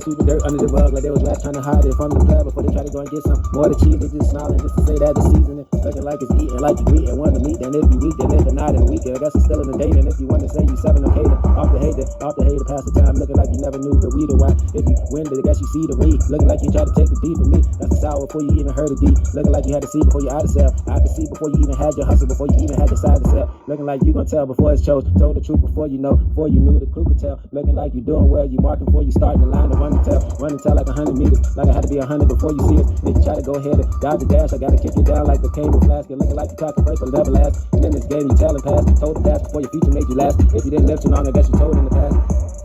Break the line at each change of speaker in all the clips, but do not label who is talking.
to sweep the dirt under the rug like they was last trying to hide it from the club before they try to go and get some more of the cheese. They just smiling just to say that the seasoning looking like it's eating like you eating one to meet. And if you weak, then if not in a weekend, I guess it's still in the day. And if you want to say you selling them cater, off the hater, pass the time looking like you never knew the weed or why. If you win, I guess you see the read, looking like you try to take the D from me. That's the sour before you even heard the D, looking like you had to see before you out of sell. I could see before you even had your hustle, before you even had the side to sell. Looking like you gonna tell before it's chose, told the truth before you know, before you knew the crew could tell. Looking like you doing well, you marking before you starting the line to run and tell like 100 meters, like I had to be 100 before you see it. If you try to go ahead and dodge the dash, I gotta kick it down like the cable flask. You're looking like you talking first, but never last. And then this game you telling past, told the past before your future made you last. If you didn't live too long, I guess you told in the past.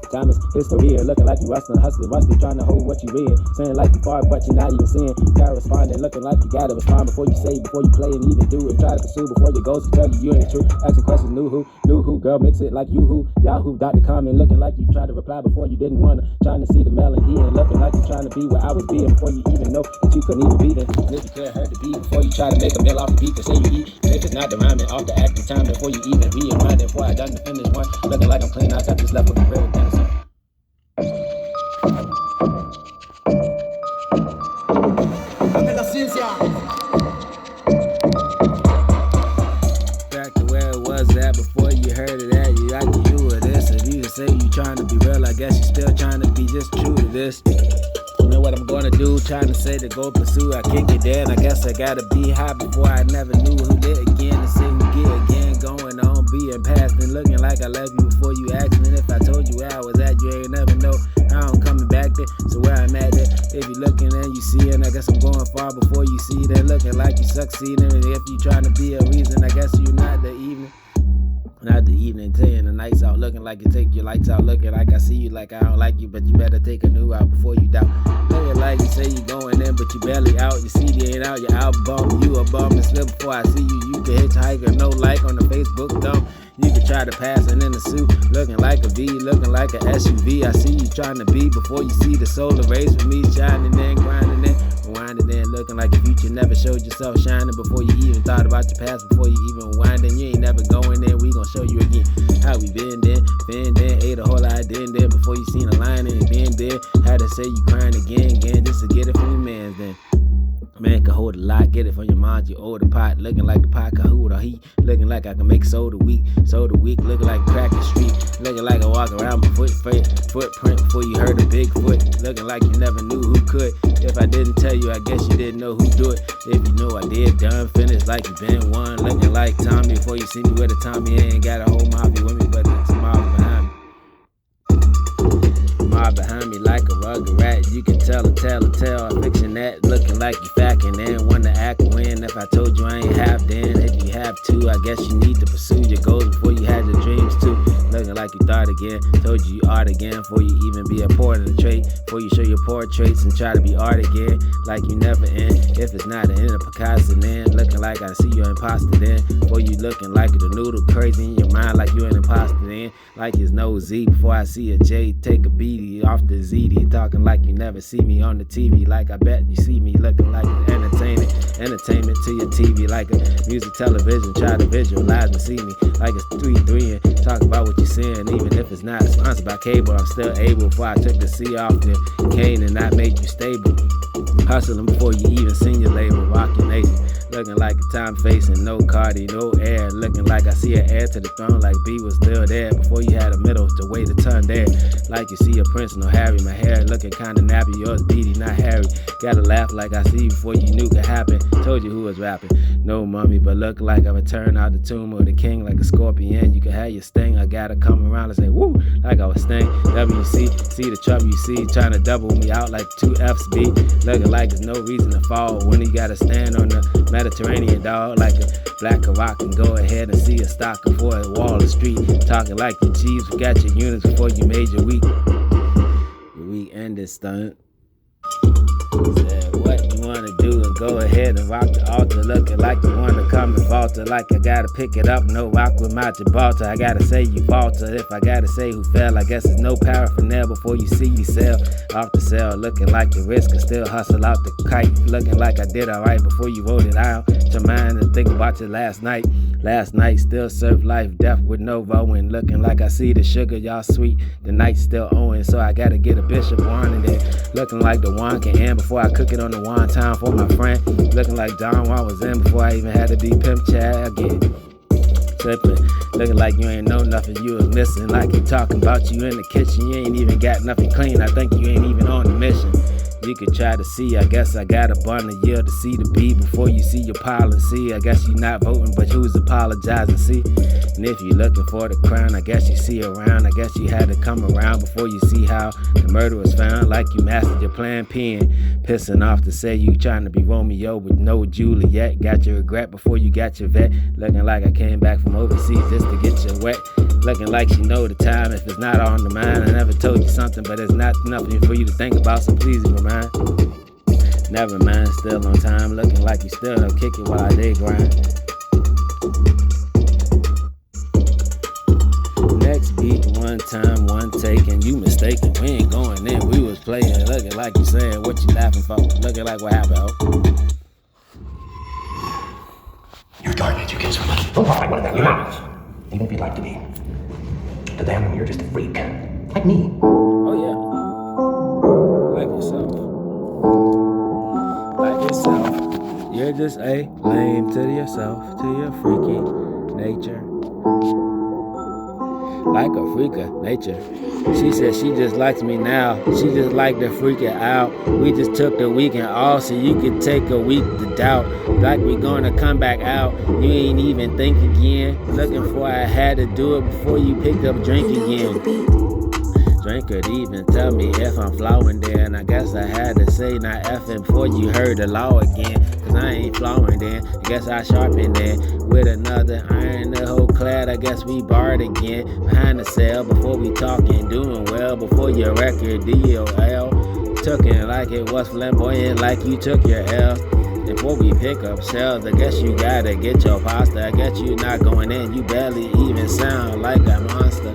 Time is history here, looking like you hustling, rusty, trying to hold what you read. Saying like you far, but you're not even seeing. Gotta respond and looking like you gotta respond before you say, before you play and even do it. Try to pursue before your goals tell you ain't true. Asking questions, knew who, girl, mix it like you who, Yahoo.com, and looking like you try to reply before you didn't wanna. Trying to see the melody and looking like you trying to be where I was being before you even know that you couldn't even be there. And if you can't hurt the beat before you try to make a meal off the beat to say you eat. And if it's not the rhyming off the acting time before you even rewind it. Before I done the finish one, looking like I'm clean, I got this left with the real Tennessee.
Dame la ciencia.
Back to where it was at before you heard of that. You like to do with this. If you say you trying to be real, I guess you still trying to be just true to this. You know what I'm gonna do, trying to say to go pursue. I kick it down, I guess I gotta be high before I never knew who did again. To say who get again, going on, being past and looking like I left you before you asked. And if I told you where I was at, you ain't never know how I'm coming back there. So where I'm at there, if you looking and you seeing, I guess I'm going far before you see that. Looking like you succeeding, and if you trying to be a reason, I guess you not the evening. Not the evening, taking the nights out, looking like you take your lights out, looking like I see you like I don't like you, but you better take a new out before you doubt. Looking like you say you going in, but you barely out. Your CD ain't out, your album, you a bum and slip before I see you. You can hitchhike or no like on the Facebook dump. You can try to pass it in the suit, looking like a V, looking like a SUV. I see you trying to be before you see the solar rays for me shining in, grinding in, winding in, looking like a future never showed yourself shining before you even thought about your past, before you even winding. You ain't never going there, we gon' show you again how we been then, ate a whole lot then before you seen a line and been there. Had to say you crying again, just to get it from your mans then. Man can hold a lot, get it from your mom, you owe the pot, looking like the pot can hold a heat, looking like I can make soda weak, looking like cracking street, looking like I walk around my footprint before you heard a Bigfoot, looking like you never knew who could. If I didn't tell you, I guess you didn't know who do it. If you know I did, done, finished like you been one, looking like Tommy before you see me with a Tommy, ain't got a whole mafia with me, but it's a mob behind me. Mob behind me like a rugged rat. You can tell. I'm fixing that, looking like you facking in. Wanna act when if I told you I ain't half then. If you have to, I guess you need to pursue your goals before you had your dreams too. Looking like you thought again, told you art again. Before you even be a part of the trait, before you show your portraits and try to be art again. Like you never end, if it's not an end of Picasso then. Looking like I see you imposter then. Before you looking like the noodle crazy in your mind like you an imposter then. Like it's no Z before I see a J take a beatie off the ZD. Talking like you never see me on the TV. Like I bet you see me looking like it's entertainment to your TV. Like a music television, try to visualize and see me like it's 3-3 and talk about what you're seeing. Even if it's not sponsored by cable, I'm still able. Before I took the C off the cane and not make you stable. Hustling before you even seen your label, rockin' nation. Looking like a time facing, no Cardi, no air. Looking like I see an heir to the throne, like B was still there. Before you had a middle to wait a ton there. Like you see a Prince, no Harry. My hair looking kinda nappy, yours beady, not Harry. Gotta laugh like I see you before you knew could happen. Told you who was rapping, no mummy, but look like I returned out the tomb of the king like a scorpion. You can have your sting, I gotta come around and say woo, like I was Sting. WC, see the trouble you see, trying to double me out like 2FB. Looking like there's no reason to fall when you gotta stand on the Mediterranean, dog, like a black rock and go ahead and see a stock before a wall of street. Talking like the Chiefs, we got your units before you made your week. Your week ended stunt. Said what you wanna do and go ahead and rock the altar. Looking like you wanna come and falter. Like I gotta pick it up, no rock with my Gibraltar. I gotta say you falter. If I gotta say who fell, I guess there's no paraphernalia before you see you sell off the sale. Looking like the risk and still hustle out the kite. Looking like I did alright before you wrote it out. To mind and think about your last night. Last night still served life, death with Novo, and looking like I see the sugar, y'all sweet. The night's still owing, so I gotta get a bishop wine in there. Looking like the wine can end before I cook it on the wine time for my friend. Looking like Don Juan was in before I even had to be Pimp Chad. I get tripping. Looking like you ain't know nothing you was missing. Like you talking about you in the kitchen, you ain't even got nothing clean. I think you ain't even on the mission. You could try to see, I guess I got a bun a year to see the B before you see your policy. I guess you not voting, but who's apologizing, see? And if you looking for the crown, I guess you see around. I guess you had to come around before you see how the murder was found. Like you mastered your plan, peeing, pissing off to say you trying to be Romeo with no Juliet. Got your regret before you got your vet. Looking like I came back from overseas just to get you wet. Looking like she know the time if it's not on the mind. I never told you something, but it's not nothing for you to think about, so please remind. Never mind, still on time. Looking like you still don't kick it while I did grind. Next beat, one time, one take, and you mistaken. We ain't going in, we was playing. Looking like you saying what you laughing for. Looking like what happened, ho.
You're garbage, you get so much. Don't talk like one of them, you're not. Even if you'd like to be. To them, you're just a freak. Like me.
Oh yeah. Like yourself. Like yourself. You're just a lame to yourself, to your freaky nature. Like a freak of nature. She said she just likes me now. She just like to freak it out. We just took the weekend off so you could take a week to doubt. Like we gonna come back out. You ain't even think again. Looking for I had to do it before you picked up drink again. Drink could even tell me if I'm flowing there, and I guess I had to say not effing before you heard the law again. Cause I ain't flowing then, I guess I sharpened there with another iron the whole clad. I guess we barred again behind the cell before we talking, doing well before your record DOL. Took it like it was flamboyant, like you took your L. Before we pick up shells, I guess you gotta get your pasta. I guess you not going in, you barely even sound like a monster.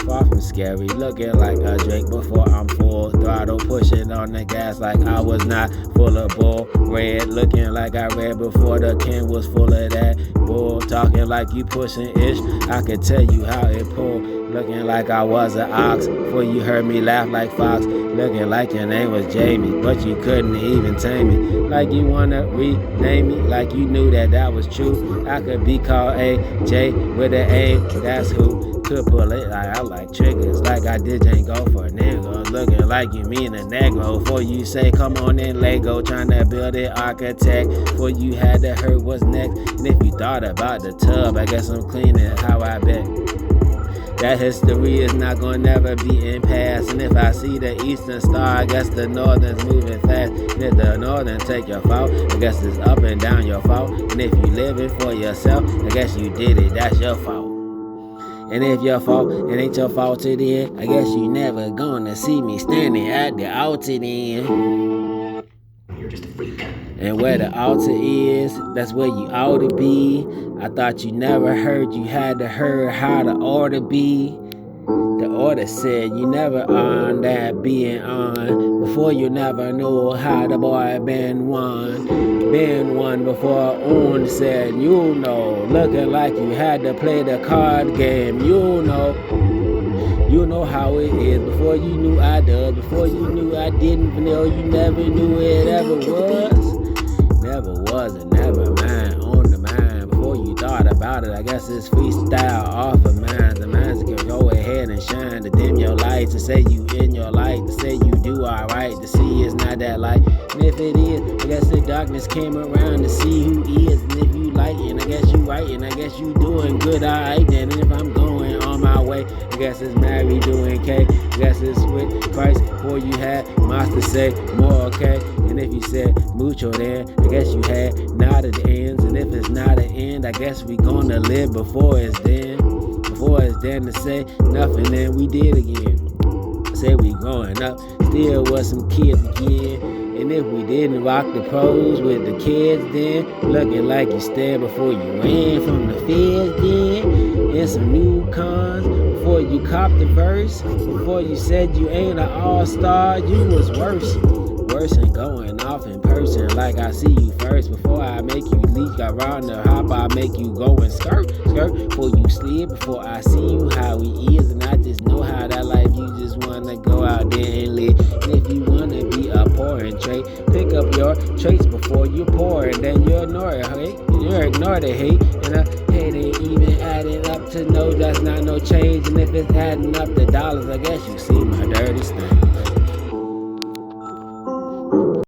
Far from scary, looking like a Drake before I'm full throttle, pushing on the gas like I was not full of bull. Red, looking like I read before the can was full of that bull. Talking like you pushing ish, I could tell you how it pulled. Looking like I was an ox, before you heard me laugh like Fox. Looking like your name was Jamie, but you couldn't even tame me. Like you wanna rename me, like you knew that was true. I could be called AJ with an A, that's who could pull it. Like I like triggers, like I did Django for niggas. Looking like you mean a Negro, before you say come on in Lego, trying to build it architect. Before you had to hurt what's next, and if you thought about the tub, I guess I'm cleaning how I bet. That history is not gonna never be in past. And if I see the eastern star, I guess the northern's moving fast. And if the northern take your fault, I guess it's up and down your fault. And if you living for yourself, I guess you did it, that's your fault. And if your fault, it ain't your fault to the end, I guess you never gonna see me standing at the altar then.
You're just a freak.
And where the altar is, that's where you ought to be. I thought you never heard you had to hear how the order be. The order said you never on that being on. Before you never knew how the boy been one. Been one before on said you know. Looking like you had to play the card game, you know. You know how it is. Before you knew I did, before you knew I didn't know, you never knew it ever was. Never was and never mind on the mind. Before you thought about it, I guess it's freestyle off of mine. The minds can go ahead and shine to dim your light, to say you in your light, to say you do alright, to see it's not that light. And if it is, I guess the darkness came around to see who is. And if you lightin', I guess you writing, I guess you doing good, alright then. And if I'm going on my way, I guess it's Mary doing K. I guess it's with Christ before you had Master say more okay. And if you said mucho then, I guess you had not at the ends. And if it's not an end, I guess we gonna live before it's then. Before it's then to say nothing, then we did again. Say we growing up, still was some kids again. And if we didn't rock the pros with the kids then, looking like you stared before you ran from the feds then. And some new cons, before you copped the verse, before you said you ain't an all-star, you was worse. worse and going off in person like I see you first. Before I make you leak around the hop, I make you go and skirt before you slip. Before I see you how he is, and I just know how that life you just wanna go out there and live. And if you wanna be a pouring trait, pick up your traits before you pour, and then you ignore it, hate. You ignore the hate, and I hate it even adding up to no, that's not no change. And if it's adding up to dollars, I guess you see my dirty stain.